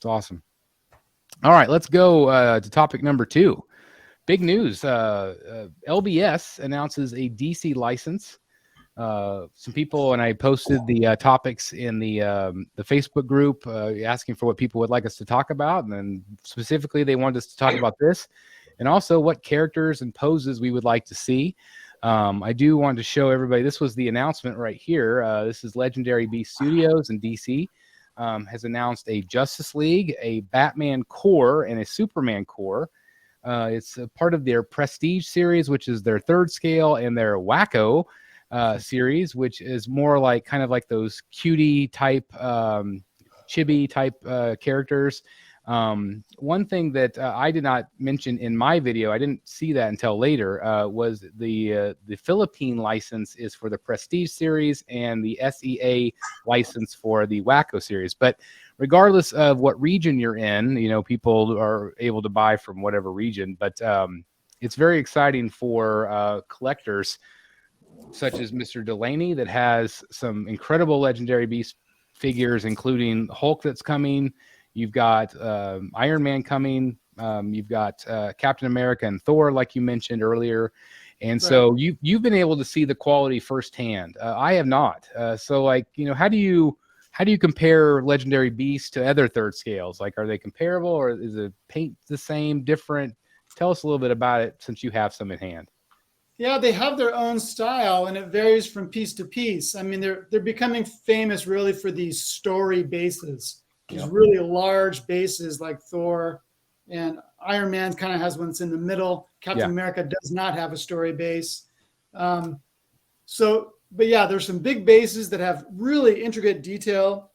It's awesome. All right, let's go to topic number 2. Big news. LBS announces a DC license. Some people, and I posted the topics in the Facebook group asking for what people would like us to talk about. And then specifically, they wanted us to talk about this and also what characters and poses we would like to see. I do want to show everybody, this was the announcement right here. This is Legendary Beast Studios in DC. Has announced a Justice League, a Batman core, and a Superman core. It's a part of their Prestige series, which is their 3rd scale, and their Wacko series, which is more like kind of like those cutie type, chibi type characters. One thing that I did not mention in my video, I didn't see that until later, was the Philippine license is for the Prestige series and the SEA license for the Wacko series. But regardless of what region you're in, you know, people are able to buy from whatever region. But it's very exciting for collectors such as Mr. Delaney that has some incredible Legendary Beast figures, including Hulk that's coming. You've got Iron Man coming. You've got Captain America and Thor, like you mentioned earlier. And so you've been able to see the quality firsthand. I have not. So, like, you know, how do you compare Legendary Beasts to other 3rd scales? Like, are they comparable, or is the paint the same, different? Tell us a little bit about it since you have some in hand. Yeah, they have their own style, and it varies from piece to piece. I mean, they're becoming famous really for these story bases. These really large bases like Thor, and Iron Man kind of has one that's in the middle. Captain America does not have a story base. But yeah, there's some big bases that have really intricate detail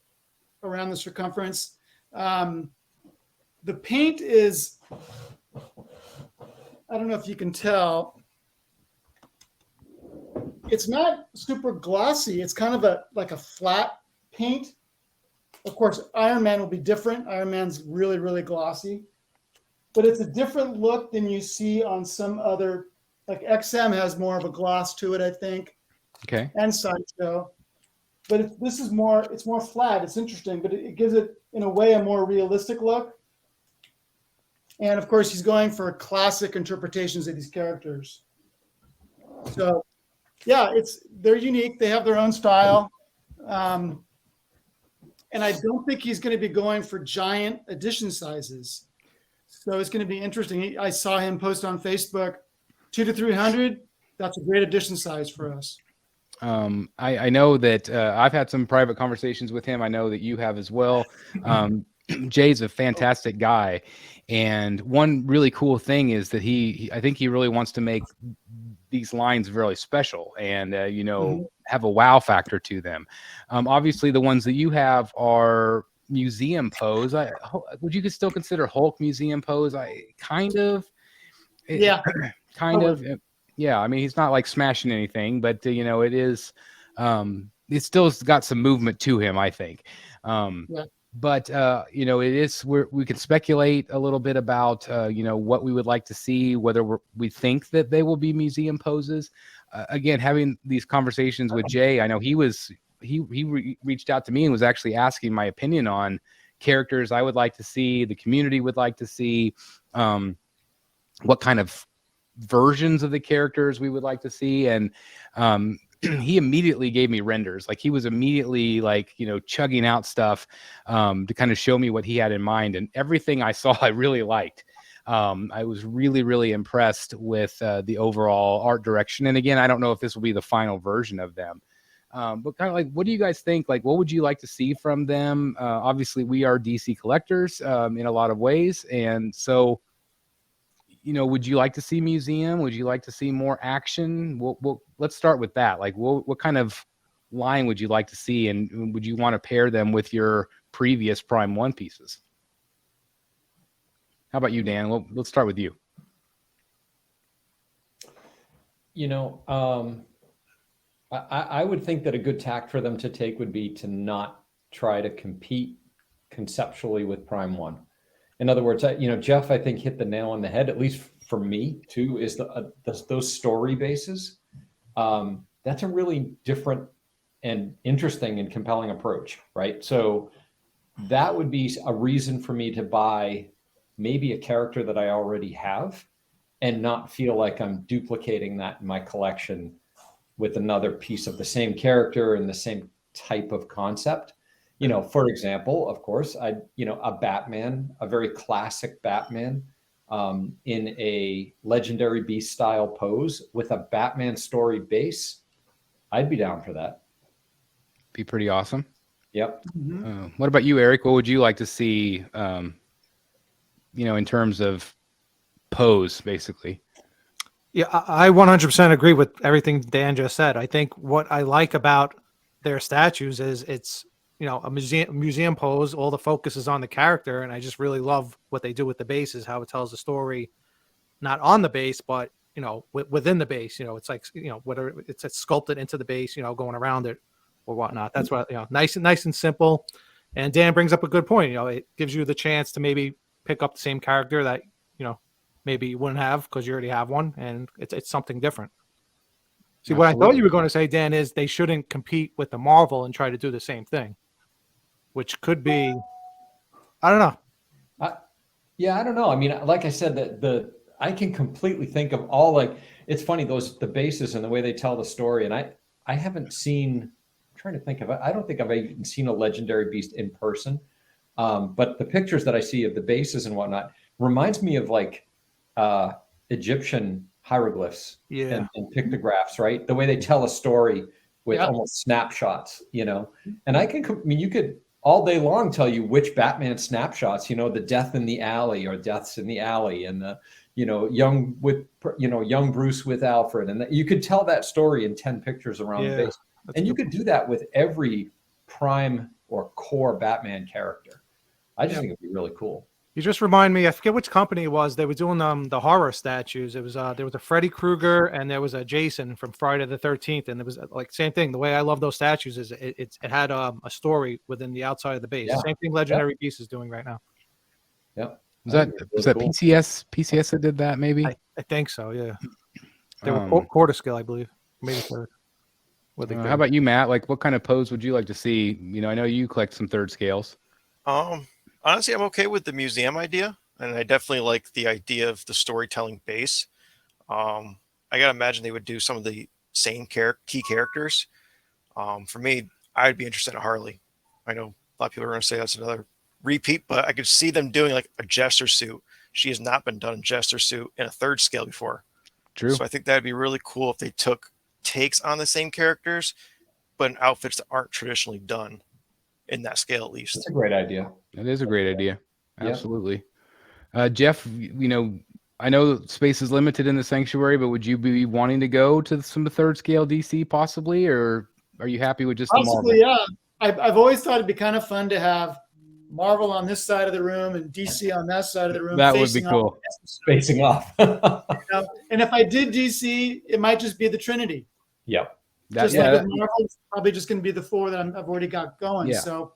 around the circumference. The paint is, I don't know if you can tell, it's not super glossy. It's kind of like a flat paint. Of course, Iron Man will be different. Iron Man's really, really glossy. But it's a different look than you see on some other, like XM has more of a gloss to it, I think. Okay. And Sideshow. But this is more, it's more flat. It's interesting, but it gives it, in a way, a more realistic look. And of course, he's going for classic interpretations of these characters. So, yeah, they're unique. They have their own style. And I don't think he's going to be going for giant edition sizes. So it's going to be interesting. I saw him post on Facebook, 200 to 300. That's a great edition size for us. I know that I've had some private conversations with him. I know that you have as well. Jay's a fantastic guy. And one really cool thing is that I think he really wants to make these lines really special and, have a wow factor to them. Obviously, the ones that you have are museum pose. Would you still consider Hulk museum pose? Kind of. Yeah. Kind of. Yeah. I mean, he's not like smashing anything, but, it is, it still's got some movement to him, I think. But, it is we can speculate a little bit about, what we would like to see, whether we think that they will be museum poses. Again, having these conversations with Jay, I know he reached out to me and was actually asking my opinion on characters I would like to see, the community would like to see, what kind of versions of the characters we would like to see. And, he immediately gave me renders. Like he was immediately chugging out stuff to kind of show me what he had in mind, and everything I saw I really liked. I was really, really impressed with the overall art direction. And again, I don't know if this will be the final version of them, but kind of like, what do you guys think? Like, what would you like to see from them? Obviously we are DC collectors in a lot of ways. And so, would you like to see museum? Would you like to see more action? Let's start with that. Like, what kind of line would you like to see? And would you want to pair them with your previous Prime 1 pieces? How about you, Dan? Let's start with you. I would think that a good tact for them to take would be to not try to compete conceptually with Prime 1. In other words, Jeff, I think, hit the nail on the head, at least for me, too, is those story bases. That's a really different and interesting and compelling approach, right? So that would be a reason for me to buy maybe a character that I already have and not feel like I'm duplicating that in my collection with another piece of the same character and the same type of concept. You know, for example, of course, a Batman, a very classic Batman in a Legendary Beast style pose with a Batman story base, I'd be down for that. Be pretty awesome. Yep. What about you, Eric? What would you like to see, in terms of pose, basically? Yeah, I 100% agree with everything Dan just said. I think what I like about their statues is it's, a museum pose. All the focus is on the character, and I just really love what they do with the bases, how it tells the story, not on the base, but within the base. It's like whether it's sculpted into the base, going around it or whatnot. That's what nice and simple. And Dan brings up a good point. It gives you the chance to maybe pick up the same character that maybe you wouldn't have because you already have one, and it's something different. See, Absolutely. what I thought you were going to say, Dan, is they shouldn't compete with the Marvel and try to do the same thing, which could be, I don't know. I don't know. I mean, like I said, I can completely think of all, it's funny, the bases and the way they tell the story. And I haven't seen, I'm trying to think of it. I don't think I've even seen a Legendary Beast in person. But the pictures that I see of the bases and whatnot reminds me of Egyptian hieroglyphs and pictographs, right? The way they tell a story with almost snapshots, and you could all day long tell you which Batman snapshots, the death in the alley or deaths in the alley, and the, young Bruce with Alfred. And you could tell that story in 10 pictures around the base. And you could do that with every prime or core Batman character. I just think it'd be really cool. You just remind me, I forget which company it was. They were doing the horror statues. It was there was a Freddy Krueger and there was a Jason from Friday the 13th, and it was same thing. The way I love those statues is it had a story within the outside of the base. Same thing Legendary Beast is doing right now. Yep. Was that cool. PCS that did that? Maybe. I think so. Yeah. They were quarter scale, I believe. Maybe third. How about you, Matt? What kind of pose would you like to see? I know you collect some third scales. Honestly, I'm okay with the museum idea, and I definitely like the idea of the storytelling base. I gotta imagine they would do some of the same key characters. For me, I'd be interested in Harley. I know a lot of people are going to say that's another repeat, but I could see them doing a Jester suit. She has not been done in Jester suit in a third scale before. True. So I think that'd be really cool if they took takes on the same characters, but in outfits that aren't traditionally done in that scale, at least. That's a great idea. It is a great idea. Absolutely. Jeff, I know space is limited in the sanctuary, but would you be wanting to go to some third scale DC possibly, or are you happy with just possibly, the Marvel? Yeah. I've always thought it'd be kind of fun to have Marvel on this side of the room and DC on that side of the room. That would be cool. Facing off. And if I did DC, it might just be the Trinity. Yep. With Marvel, it's probably just going to be the four that I've already got going. Yeah. So,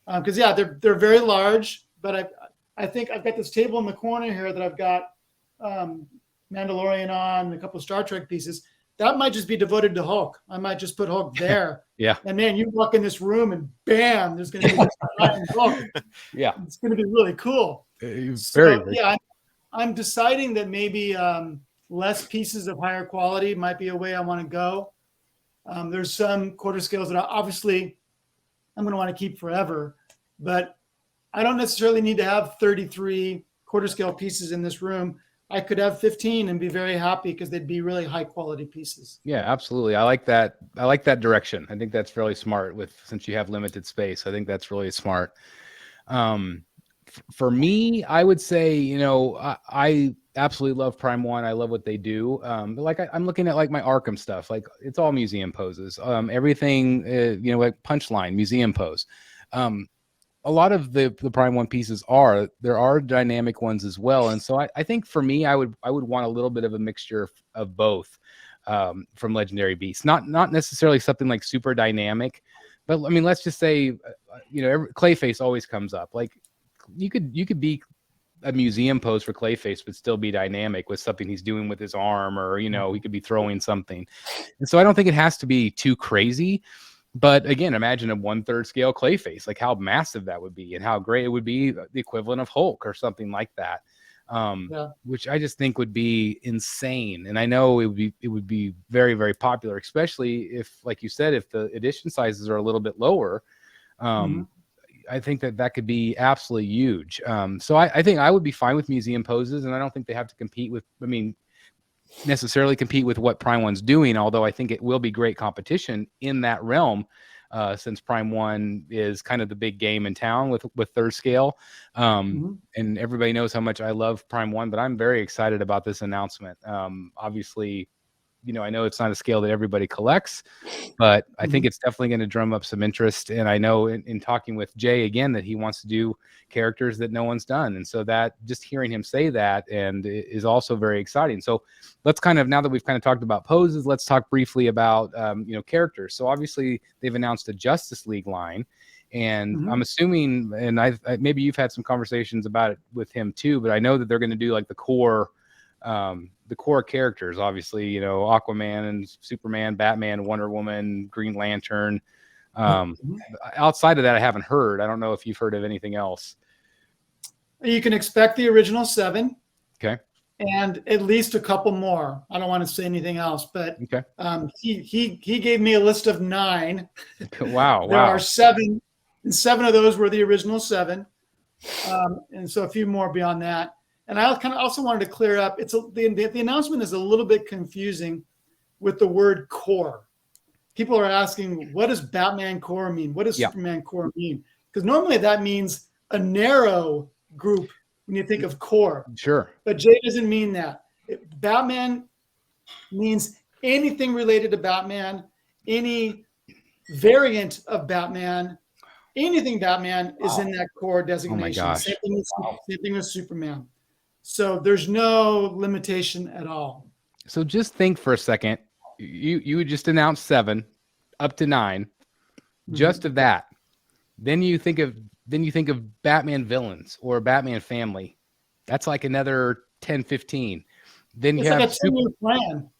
because they're very large, but I think I've got this table in the corner here that I've got Mandalorian on and a couple of Star Trek pieces. That might just be devoted to Hulk. I might just put Hulk there. Yeah. And man, you walk in this room and bam, there's going to be this giant Hulk. Yeah. It's going to be really cool. I'm deciding that maybe less pieces of higher quality might be a way I want to go. There's some quarter scales that obviously I'm going to want to keep forever, but I don't necessarily need to have 33 quarter scale pieces in this room. I could have 15 and be very happy because they'd be really high quality pieces. Yeah, absolutely. I like that. I like that direction. I think that's really smart since you have limited space. I think that's really smart. For me, I would say, I absolutely love Prime 1. I love what they do. But I'm looking at my Arkham stuff. It's all museum poses. Everything, like Punchline, museum pose. A lot of the Prime 1 pieces there are dynamic ones as well. And so I think for me, I would want a little bit of a mixture of both from Legendary Beasts. Not necessarily something super dynamic, but I mean, let's just say, Clayface always comes up. You could be a museum pose for Clayface, but still be dynamic with something he's doing with his arm, or he could be throwing something. And so I don't think it has to be too crazy. But again, imagine a 1/3 scale Clayface, like how massive that would be and how great it would be, the equivalent of Hulk or something like that. Which I just think would be insane. And I know it would be very, very popular, especially if, like you said, if the edition sizes are a little bit lower. I think that could be absolutely huge. So I think I would be fine with museum poses, and I don't think they have to compete with, necessarily compete with what Prime 1's doing, although I think it will be great competition in that realm, since Prime 1 is kind of the big game in town with 3rd scale. And everybody knows how much I love Prime 1, but I'm very excited about this announcement. Obviously, I know it's not a scale that everybody collects, but I think it's definitely going to drum up some interest. And I know in talking with Jay again that he wants to do characters that no one's done. And so that just hearing him say that and is also very exciting. So let's now that we've kind of talked about poses, let's talk briefly about, characters. So obviously they've announced a Justice League line, and I'm assuming, and I maybe you've had some conversations about it with him too, but I know that they're going to do like the core characters, obviously, Aquaman and Superman, Batman, Wonder Woman, Green Lantern. Outside of that, I haven't heard. I don't know if you've heard of anything else. You can expect the original 7. Okay. And at least a couple more. I don't want to say anything else, but okay. He gave me a list of 9. Wow. There are 7, and 7 of those were the original 7. And so a few more beyond that. And I kind of also wanted to clear up. The announcement is a little bit confusing with the word core. People are asking, what does Batman core mean? What does Superman core mean? Because normally that means a narrow group when you think of core. Sure. But Jay doesn't mean that. Batman means anything related to Batman, any variant of Batman, anything Batman is in that core designation. Oh my gosh. Same thing with Superman. So there's no limitation at all. So just think for a second. You just announced 7 up to 9, just of that. Then you think of Batman villains or Batman family. That's like another 10, 15. Then you have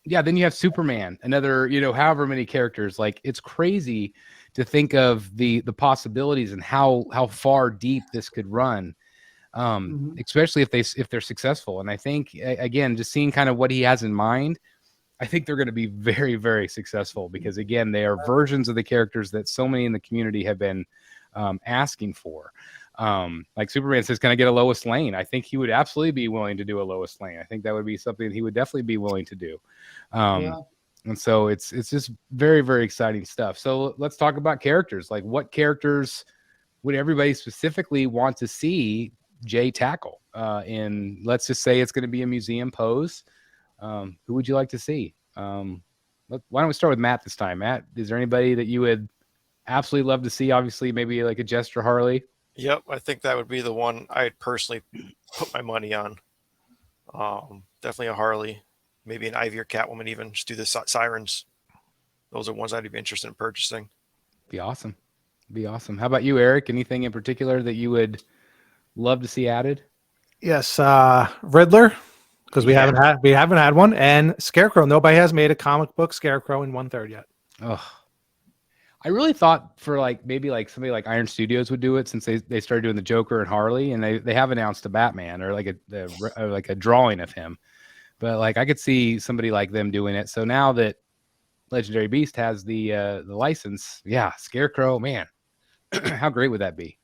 then you have Superman, another, however many characters. Like, it's crazy to think of the possibilities and how far deep this could run. Especially if they're successful. And I think, again, just seeing kind of what he has in mind, I think they're going to be very, very successful, because again, they are versions of the characters that so many in the community have been asking for. Like Superman says, can I get a Lois Lane? I think he would absolutely be willing to do a Lois Lane. I think that would be something that he would definitely be willing to do. And so it's just very, very exciting stuff. So let's talk about characters. Like, what characters would everybody specifically want to see Jay tackle? And let's just say it's going to be a museum pose. Who would you like to see? Why don't we start with Matt this time? Matt, is there anybody that you would absolutely love to see? Obviously, maybe like a Jester Harley. Yep, I think that would be the one I'd personally put my money on. Definitely a Harley, maybe an Ivy or Catwoman even. Just do the sirens. Those are ones I'd be interested in purchasing. Be awesome. How about you, Eric? Anything in particular that you would love to see added? Yes, Riddler, because we haven't had one, and Scarecrow. Nobody has made a comic book Scarecrow in 1/3 yet. Oh, I really thought for maybe somebody like Iron Studios would do it, since they started doing the Joker and Harley, and they have announced a Batman or like a drawing of him. But I could see somebody like them doing it. So now that Legendary Beast has the license, Scarecrow, man, how great would that be?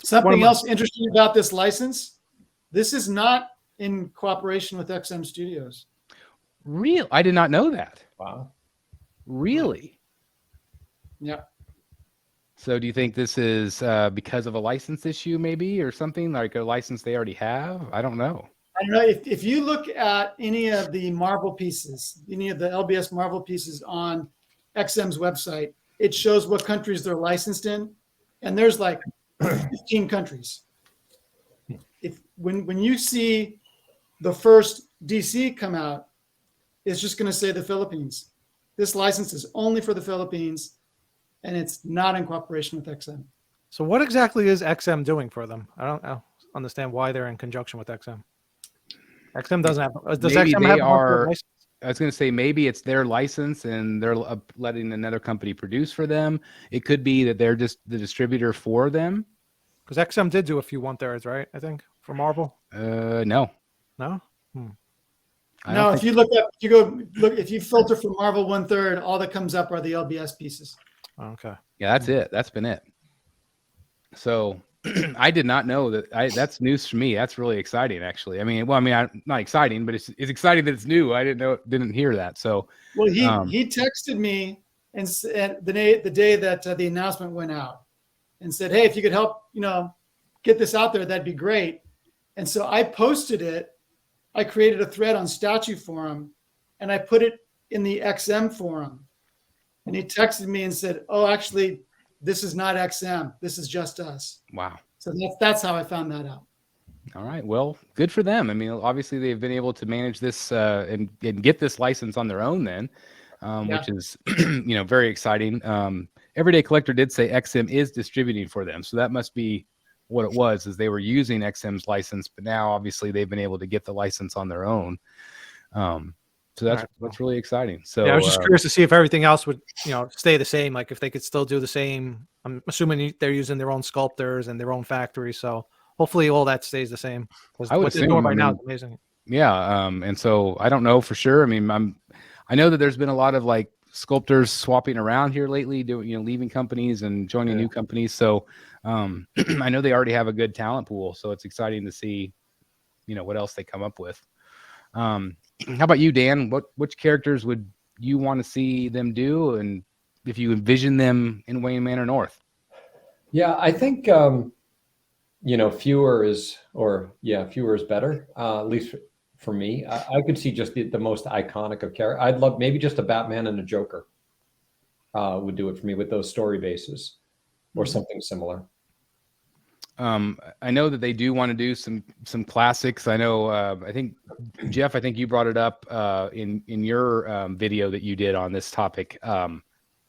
Something else interesting about this license: this is not in cooperation with XM Studios. Real? I did not know that. Wow. Really? Yeah. So do you think this is because of a license issue, maybe, or something, like a license they already have? I don't know. I don't know. If you look at any of the Marvel pieces, any of the LBS Marvel pieces on XM's website, it shows what countries they're licensed in, and there's 15 countries. When you see the first DC come out, it's just going to say the Philippines. This license is only for the Philippines, and it's not in cooperation with XM. So what exactly is XM doing for them? I don't understand why they're in conjunction with XM. XM doesn't have. Does Maybe XM they have are? a license? I was going to say maybe it's their license and they're letting another company produce for them. It could be that they're just the distributor for them. Because XM did do a few 1/3s, right? I think for Marvel. No. No. No, if you look up, if you filter for Marvel 1/3, all that comes up are the LBS pieces. Okay. Yeah, that's it. That's been it. So I did not know that. That's news for me. That's really exciting, actually. I mean, not exciting, but it's exciting that it's new. I didn't hear that. So, well, he texted me and the day that the announcement went out, and said, "Hey, if you could help, get this out there, that'd be great." And so I posted it. I created a thread on Statue Forum, and I put it in the XM forum. And he texted me and said, "Oh, actually, this is not XM. This is just us." wow. So that's how I found that out. All right. Well, good for them. I mean, obviously they've been able to manage this and get this license on their own then, which is, very exciting. Everyday Collector did say XM is distributing for them. So that must be what it was, is they were using XM's license, but now obviously they've been able to get the license on their own. So that's really exciting. So yeah, I was just curious to see if everything else would, stay the same. Like if they could still do the same. I'm assuming they're using their own sculptors and their own factory. So hopefully all that stays the same. I would what they're doing right now is amazing. Yeah. And so I don't know for sure. I mean, I know that there's been a lot of like sculptors swapping around here lately, doing, leaving companies and joining new companies. So I know they already have a good talent pool. So it's exciting to see, what else they come up with. How about you, Dan? Which characters would you want to see them do, and if you envision them in Wayne Manor North? Yeah, I think fewer is better. At least for me, I could see just the most iconic of characters. I'd love maybe just a Batman and a Joker. Would do it for me with those story bases, or something similar. I know that they do want to do some classics. I know. I think Jeff. I think you brought it up in your video that you did on this topic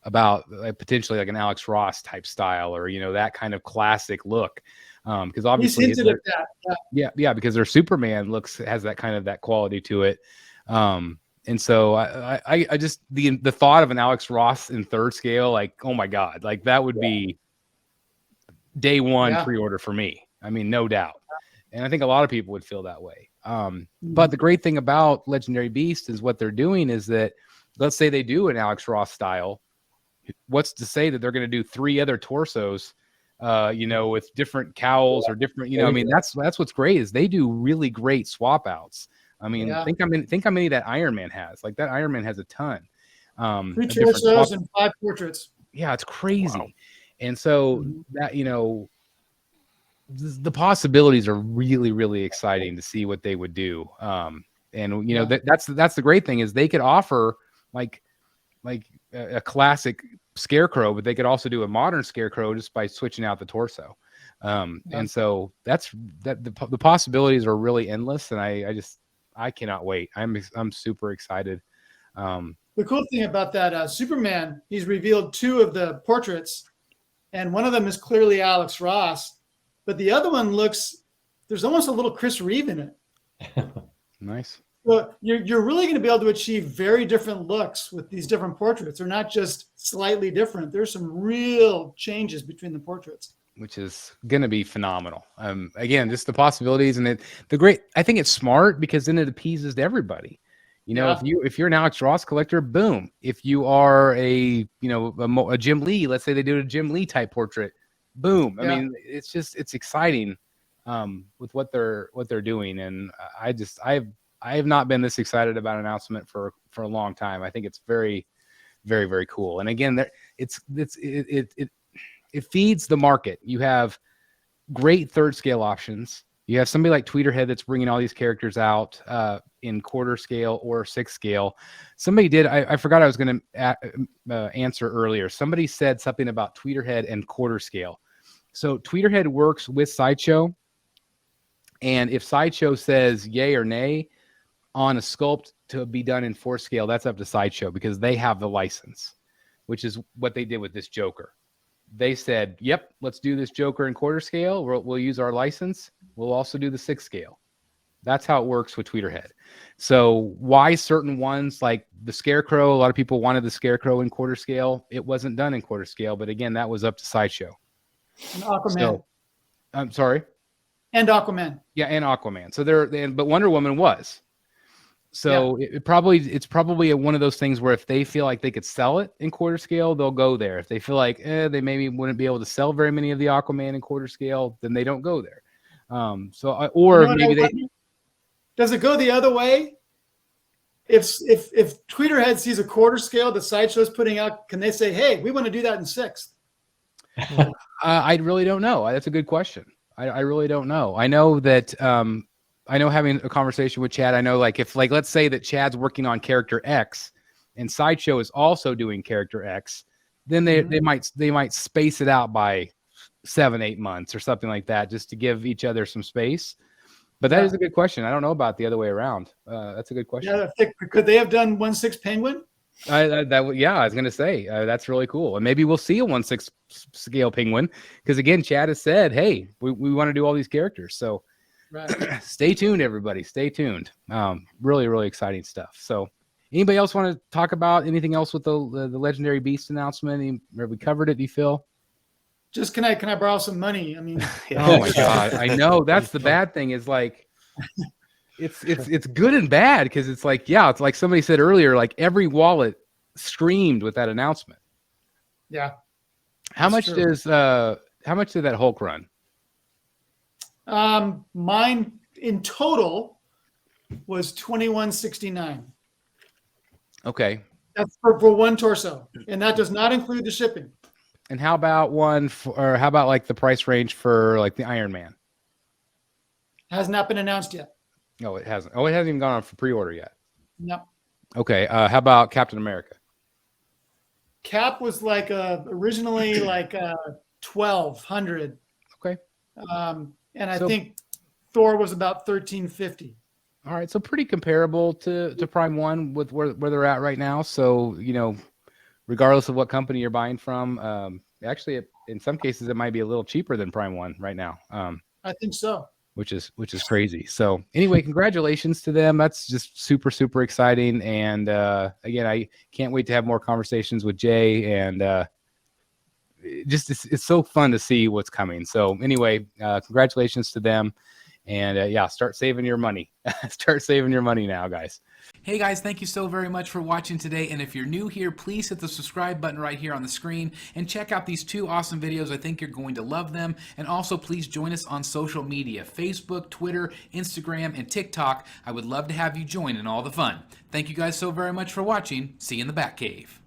about potentially like an Alex Ross type style, or that kind of classic look. Because obviously, he's hinted at that. Yeah, because their Superman has that kind of that quality to it. And so I just the thought of an Alex Ross in third scale, like, oh my God, like that would be day one pre-order for me. I mean, no doubt. And I think a lot of people would feel that way. But the great thing about Legendary Beast is what they're doing is that, let's say they do an Alex Ross style. What's to say that they're going to do 3 other torsos, with different cowls or different, I mean, that's what's great is they do really great swap outs. I mean, think how many that Iron Man has. Like that Iron Man has a ton. 3 torsos and 5 portraits. Yeah, it's crazy. Wow. And so that, the possibilities are really, really exciting to see what they would do. That's the great thing is they could offer like a classic Scarecrow, but they could also do a modern Scarecrow just by switching out the torso. And so the possibilities are really endless. And I cannot wait. I'm super excited. The cool thing about that Superman, he's revealed 2 of the portraits, and one of them is clearly Alex Ross, but the other one there's almost a little Chris Reeve in it. Nice. So you're really going to be able to achieve very different looks with these different portraits. They're not just slightly different. There's some real changes between the portraits, which is going to be phenomenal. Again, just the possibilities and I think it's smart because then it appeases to everybody. If you're an Alex Ross collector, boom. If you are a Jim Lee, let's say they do a Jim Lee type portrait, boom. I mean, it's exciting with what they're doing, and I have not been this excited about an announcement for a long time. I think it's very, very, very cool. And again, it feeds the market. You have great third scale options. You have somebody like Tweeterhead that's bringing all these characters out in quarter scale or 6 scale. Somebody did. I forgot I was going to answer earlier. Somebody said something about Tweeterhead and quarter scale. So Tweeterhead works with Sideshow, and if Sideshow says yay or nay on a sculpt to be done in 4 scale, that's up to Sideshow because they have the license, which is what they did with this Joker. They said, yep, let's do this Joker in quarter scale. We'll use our license. We'll also do the 6 scale. That's how it works with Tweeterhead. So why certain ones like the Scarecrow, a lot of people wanted the Scarecrow in quarter scale. It wasn't done in quarter scale, but again, that was up to Sideshow. And Aquaman. So, I'm sorry. And Aquaman. Yeah, and Aquaman. So but Wonder Woman was. So it's probably one of those things where if they feel like they could sell it in quarter scale, they'll go there. If they feel like they maybe wouldn't be able to sell very many of the Aquaman in quarter scale, then they don't go there. Does it go the other way? If Tweeterhead sees a quarter scale that Sideshow's putting out, can they say, "Hey, we want to do that in 6th"? I really don't know. That's a good question. I really don't know. I know that I know having a conversation with Chad, I know if let's say that Chad's working on character X and Sideshow is also doing character X, then they might space it out by 7-8 months or something like that, just to give each other some space. But that is a good question. I don't know about the other way around. That's a good question. Yeah, could they have done 1/6 Penguin? I was going to say that's really cool, and maybe we'll see a 1/6 scale Penguin because again, Chad has said, "Hey, we want to do all these characters." So stay tuned, everybody. Stay tuned. Really, really exciting stuff. So, anybody else want to talk about anything else with the Legendary Beast announcement? Have we covered it? Do you feel? Just can I borrow some money? I mean, oh my god, I know that's the bad thing. Is it's good and bad because it's it's like somebody said earlier, every wallet screamed with that announcement. Yeah. How much did that Hulk run? Mine in total was $21.69. Okay. That's for one torso, and that does not include the shipping. And how about how about the price range for the Iron Man? Has not been announced yet. No, it hasn't. Oh, it hasn't even gone on for pre-order yet. No. Okay. How about Captain America? Cap was originally $1,200. Okay. And I think Thor was about $1,350. All right, so pretty comparable to Prime 1 with where they're at right now. So regardless of what company you're buying from, actually in some cases it might be a little cheaper than Prime 1 right now. I think so. Which is crazy. So anyway, congratulations to them. That's just super, super exciting. And again, I can't wait to have more conversations with Jay. And it's so fun to see what's coming. So anyway, congratulations to them. And start saving your money. Start saving your money now, guys. Hey guys, thank you so very much for watching today, and if you're new here, please hit the subscribe button right here on the screen and check out these 2 awesome videos. I think you're going to love them. And also please join us on social media, Facebook, Twitter, Instagram, and TikTok. I would love to have you join in all the fun. Thank you guys so very much for watching. See you in the Batcave.